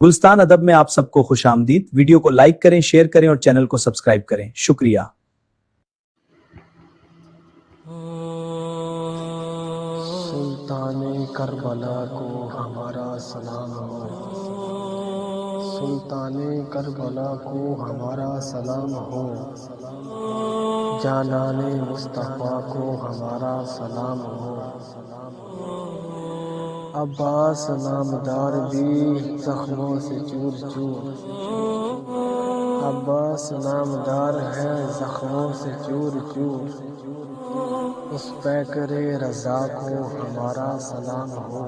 गुलस्तान अदब में आप सबको खुश आमदीद। वीडियो को लाइक करें, शेयर करें और चैनल को सब्सक्राइब करें। शुक्रिया। सुल्ताने करबला को हमारा सलाम हो। सुल्ताने करबला को हमारा सलाम हो। जानाने मुस्तफ़ा को हमारा सलाम हो। अब्बास नामदार भी जख्मों से चूर चूर। अब्बास नामदार है जख्मों से चूर चूर। उस पैकरे रज़ा को हमारा सलाम हो।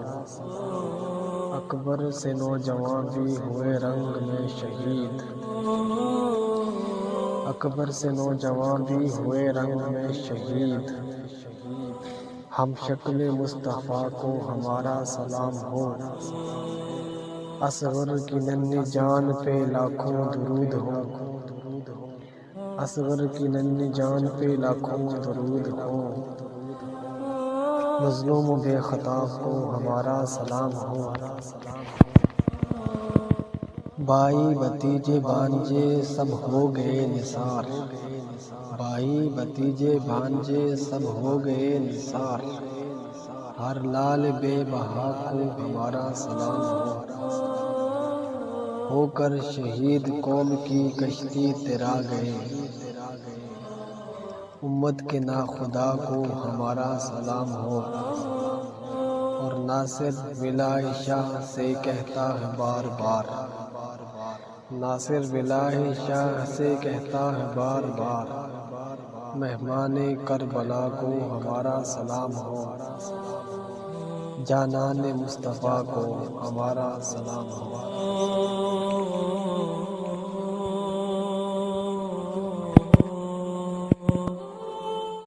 अकबर से नौजवान भी हुए रंग में शहीद। अकबर से नौजवान भी हुए रंग में शहीद। हम शक्ल मुस्तफ़ा को हमारा सलाम हो। असगर की नन्ही जान पे लाखों दुरूद हो। असगर की नन्ही जान पे लाखों दुरूद हो। मज़लूम बेख़ता को हमारा सलाम हो। भाई भतीजे भांजे सब हो गए निसार। भाई भतीजे भांजे सब हो गए निसार। हर लाल बेबहा को हमारा सलाम होकर शहीद कौम की कश्ती तेरा गए। उम्मत के नाखुदा को हमारा सलाम हो। और नासिर विलाय शाह से कहता है बार बार। नासिर विलाय शाह से कहता है बार बार। मेहमाने करबला को हमारा सलाम हो। जानाने मुस्तफ़ा को हमारा सलाम हो।